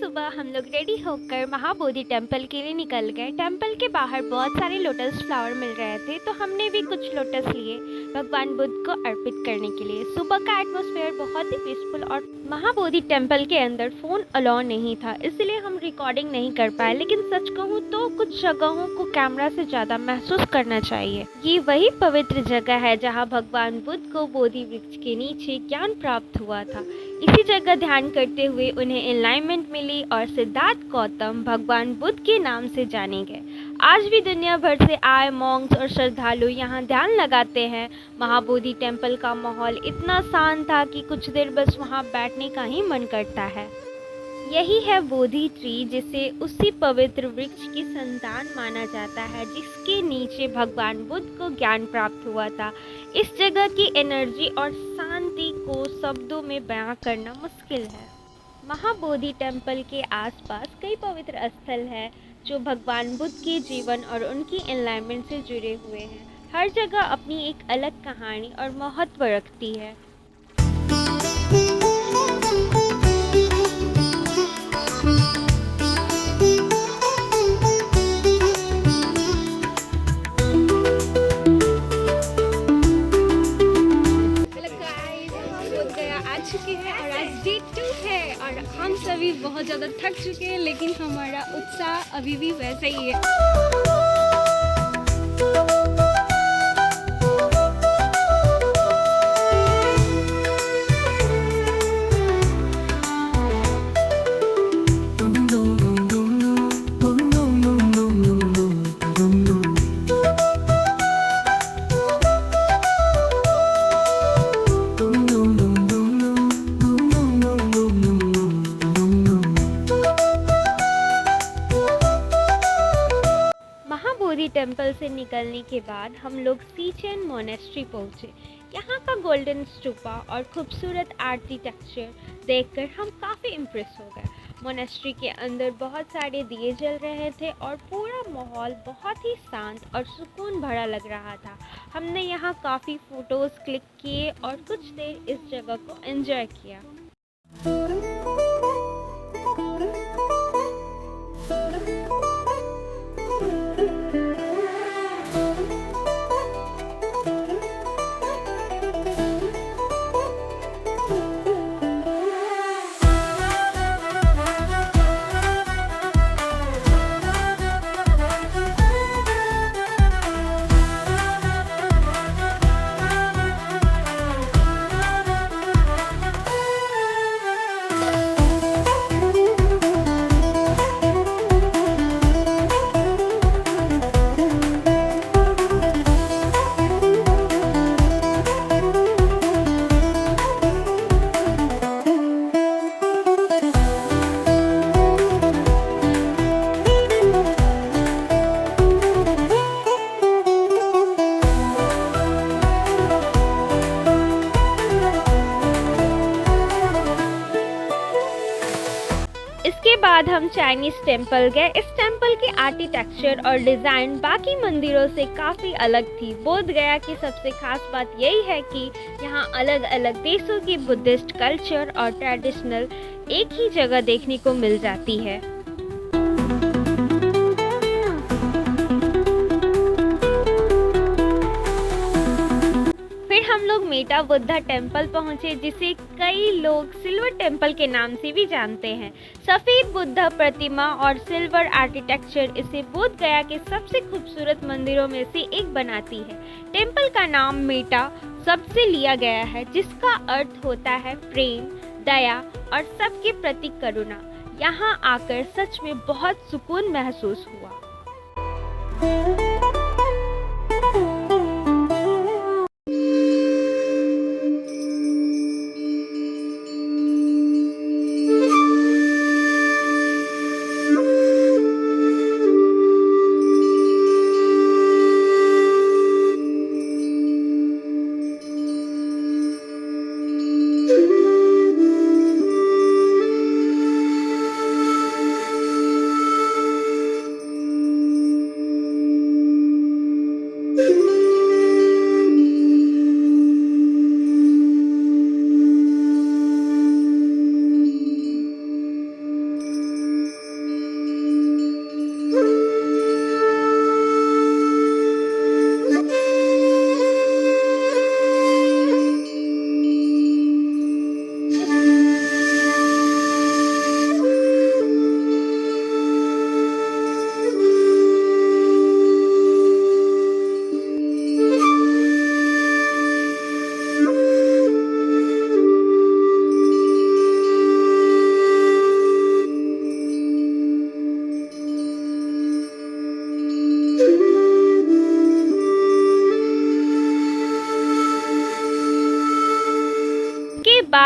सुबह हम लोग रेडी होकर महाबोधि टेम्पल के लिए निकल गए। टेम्पल के बाहर बहुत सारे लोटस फ्लावर मिल रहे थे, तो हमने भी कुछ लोटस लिए भगवान बुद्ध को अर्पित करने के लिए। सुबह का एटमॉस्फेयर बहुत ही पीसफुल और महाबोधि टेम्पल के अंदर फ़ोन अलाउ नहीं था, इसलिए हम रिकॉर्डिंग नहीं कर पाए। लेकिन सच कहूँ तो कुछ जगहों को कैमरा से ज़्यादा महसूस करना चाहिए। ये वही पवित्र जगह है जहाँ भगवान बुद्ध को बोधि वृक्ष के नीचे ज्ञान प्राप्त हुआ था। इसी जगह ध्यान करते हुए उन्हें एनलाइटमेंट मिली और सिद्धार्थ गौतम भगवान बुद्ध के नाम से जाने गए। आज भी दुनिया भर से आए मॉन्क्स और श्रद्धालु यहाँ ध्यान लगाते हैं। महाबोधि टेम्पल का माहौल इतना शांत था कि कुछ देर बस वहाँ बैठने का ही मन करता है। यही है बोधि ट्री, जिसे उसी पवित्र वृक्ष की संतान माना जाता है जिसके नीचे भगवान बुद्ध को ज्ञान प्राप्त हुआ था। इस जगह की एनर्जी और शांति को शब्दों में बयां करना मुश्किल है। महाबोधि टेम्पल के आसपास कई पवित्र स्थल हैं जो भगवान बुद्ध के जीवन और उनकी एनलाइटमेंट से जुड़े हुए हैं। हर जगह अपनी एक अलग कहानी और महत्व रखती है। आ चुके हैं और आज डे 2 है और हम सभी बहुत ज़्यादा थक चुके हैं, लेकिन हमारा उत्साह अभी भी वैसा ही है। महाबोधि टेम्पल से निकलने के बाद हम लोग सीचेन मोनेस्ट्री पहुँचे। यहाँ का गोल्डन स्तूपा और खूबसूरत आर्किटेक्चर देखकर हम काफ़ी इम्प्रेस हो गए। मोनेस्ट्री के अंदर बहुत सारे दिए जल रहे थे और पूरा माहौल बहुत ही शांत और सुकून भरा लग रहा था। हमने यहाँ काफ़ी फ़ोटोज़ क्लिक किए और कुछ देर इस जगह को एंजॉय किया। इसके बाद हम चाइनीज टेम्पल गए। इस टेम्पल की आर्किटेक्चर और डिज़ाइन बाकी मंदिरों से काफ़ी अलग थी। बोध गया की सबसे खास बात यही है कि यहाँ अलग अलग देशों की बुद्धिस्ट कल्चर और ट्रेडिशनल एक ही जगह देखने को मिल जाती है। फिर हम लोग मेटा बुद्धा टेम्पल पहुंचे, जिसे कई लोग सिल्वर टेम्पल के नाम से भी जानते हैं। सफ़ेद बुद्धा प्रतिमा और सिल्वर आर्किटेक्चर इसे बोध गया के सबसे खूबसूरत मंदिरों में से एक बनाती है। टेम्पल का नाम मेटा शब्द से लिया गया है, जिसका अर्थ होता है प्रेम, दया और सबके प्रति करुणा। यहाँ आकर सच में बहुत सुकून महसूस हुआ।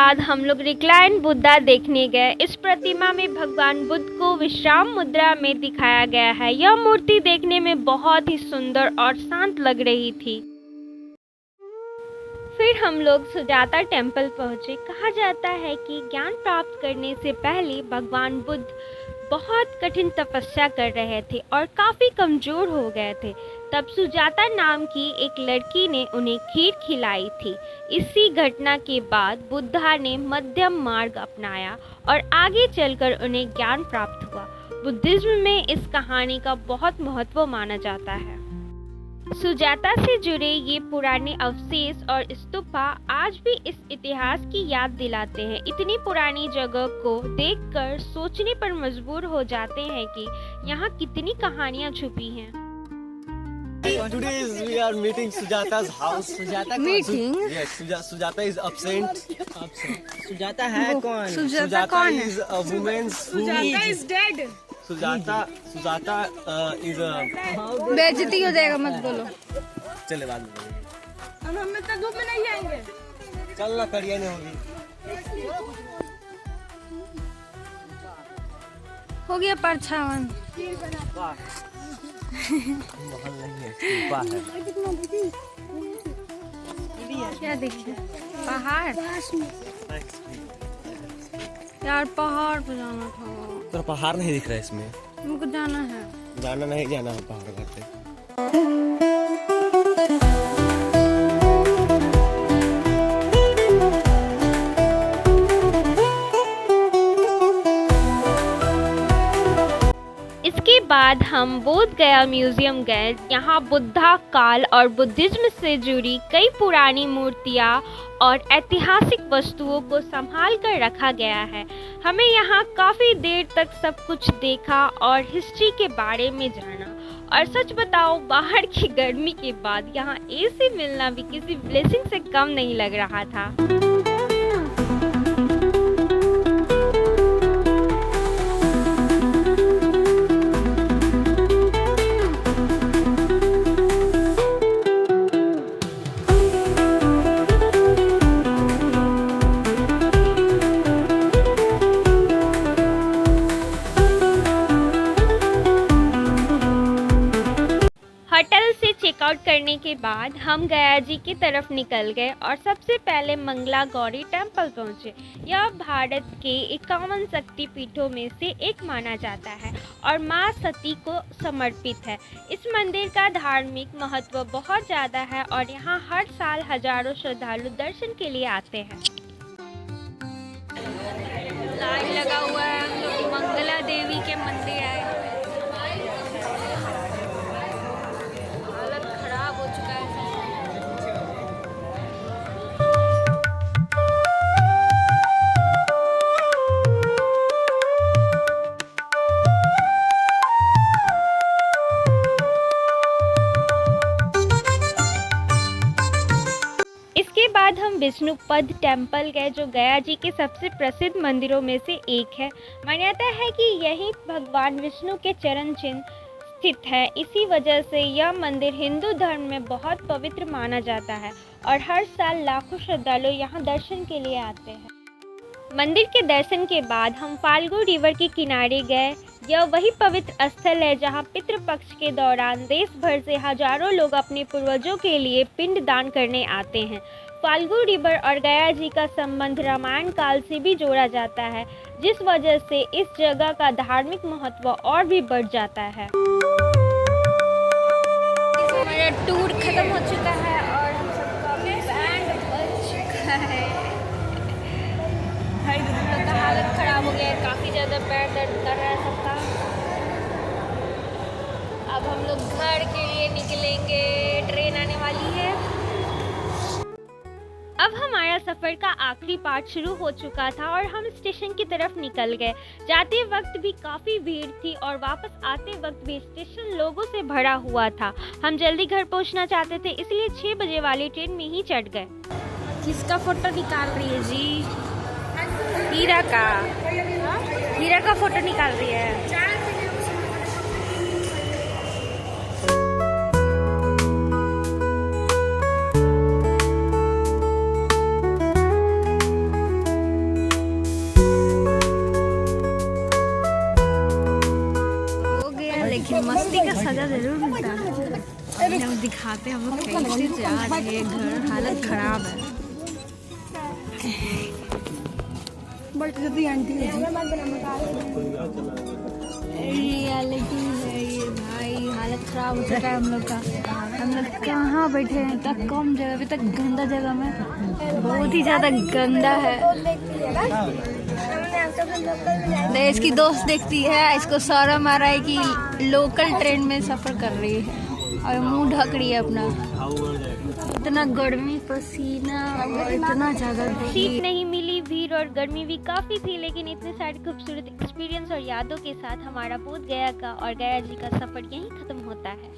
बाद हम लोग रिक्लाइन बुद्धा देखने गए। इस प्रतिमा में भगवान बुद्ध को विश्राम मुद्रा में दिखाया गया है। यह मूर्ति देखने में बहुत ही सुंदर और शांत लग रही थी। फिर हम लोग सुजाता टेम्पल पहुँचे। कहा जाता है कि ज्ञान प्राप्त करने से पहले भगवान बुद्ध बहुत कठिन तपस्या कर रहे थे और काफ़ी कमज़ोर हो गए थे। तब सुजाता नाम की एक लड़की ने उन्हें खीर खिलाई थी। इसी घटना के बाद बुद्धा ने मध्यम मार्ग अपनाया और आगे चलकर उन्हें ज्ञान प्राप्त हुआ। बुद्धिज्म में इस कहानी का बहुत महत्व माना जाता है। सुजाता से जुड़े ये पुराने अवशेष और स्तूपा आज भी इस इतिहास की याद दिलाते हैं। इतनी पुरानी जगह को देखकर सोचने पर मजबूर हो जाते हैं कि यहाँ कितनी कहानियाँ छुपी हैं। Today we are meeting Sujata's house. Sujata Meeting? Yes, Sujata is absent. Sujata है कौन? सुजाता कौन है? is a woman who is dead. Sujata is a बेइज्जती हो जाएगा, मत बोलो। चले बाद में बोलेंगे। हम इतना धूप में नहीं जाएंगे। चल ना करिए नहीं होगी। हो गया परछावन। महल नहीं है, स्तूपा है। क्या देखिए? पहाड़ यार, पहाड़ पे जाना था। तो पहाड़ नहीं दिख रहा है इसमें। हमको जाना है। जाना नहीं, जाना है पहाड़ घर पे। इसके बाद हम बोध गया म्यूजियम गए। यहाँ बुद्धा काल और बुद्धिज्म से जुड़ी कई पुरानी मूर्तियाँ और ऐतिहासिक वस्तुओं को संभाल कर रखा गया है। हमें यहाँ काफ़ी देर तक सब कुछ देखा और हिस्ट्री के बारे में जाना। और सच बताओ, बाहर की गर्मी के बाद यहाँ एसी मिलना भी किसी ब्लेसिंग से कम नहीं लग रहा था। होटल से चेकआउट करने के बाद हम गया जी की तरफ निकल गए और सबसे पहले मंगला गौरी टेम्पल पहुंचे। यह भारत के 51 शक्ति पीठों में से एक माना जाता है और मां सती को समर्पित है। इस मंदिर का धार्मिक महत्व बहुत ज़्यादा है और यहाँ हर साल हजारों श्रद्धालु दर्शन के लिए आते हैं। लाइन लगा हुआ है, हम लोग मंगला देवी के मंदिर आए। इसके बाद हम विष्णुपद टेम्पल गए, जो गया जी के सबसे प्रसिद्ध मंदिरों में से एक है। मान्यता है कि यहीं भगवान विष्णु के चरण चिन्ह स्थित है। इसी वजह से यह मंदिर हिंदू धर्म में बहुत पवित्र माना जाता है और हर साल लाखों श्रद्धालु यहाँ दर्शन के लिए आते हैं। मंदिर के दर्शन के बाद हम फाल्गु रिवर के किनारे गए। यह वही पवित्र स्थल है जहाँ पितृपक्ष के दौरान देश भर से हजारों लोग अपने पूर्वजों के लिए पिंड दान करने आते हैं। फाल्गु रिवर और गया जी का संबंध रामायण काल से भी जोड़ा जाता है, जिस वजह से इस जगह का धार्मिक महत्व और भी बढ़ जाता है। हमारा टूर खत्म हो चुका है और हम सबका बैंड बज चुका है। हर लोग का हालत खराब हो गया है, काफ़ी ज़्यादा पैर दर्द कर रहा है सबका। अब हम लोग घर के लिए निकलेंगे, ट्रेन आने वाली है। अब हमारा सफ़र का आखिरी पार्ट शुरू हो चुका था और हम स्टेशन की तरफ निकल गए। जाते वक्त भी काफ़ी भीड़ थी और वापस आते वक्त भी स्टेशन लोगों से भरा हुआ था। हम जल्दी घर पहुंचना चाहते थे, इसलिए 6 बजे वाली ट्रेन में ही चढ़ गए। किसका फोटो निकाल रही है जी? हीरा का फोटो निकाल रही है। हम दिखाते हैं हम लोग कैसे जा रहे हैं घर, हालत खराब है। रियलिटी है ये भाई, हालत खराब हो चुका है हम लोग का। हम लोग कहाँ बैठे हैं, इतना कम जगह पे, तक गंदा जगह में, बहुत ही ज़्यादा गंदा है। इसकी दोस्त देखती है, इसको शर्म आ रहा है कि लोकल ट्रेन में सफ़र कर रही है और मुंह ढक रही है अपना। इतना गर्मी, पसीना और इतना ज़्यादा सीट नहीं मिली, भीड़ और गर्मी भी काफ़ी थी, लेकिन इतने सारे खूबसूरत एक्सपीरियंस और यादों के साथ हमारा बोध गया का और गया जी का सफ़र यहीं ख़त्म होता है।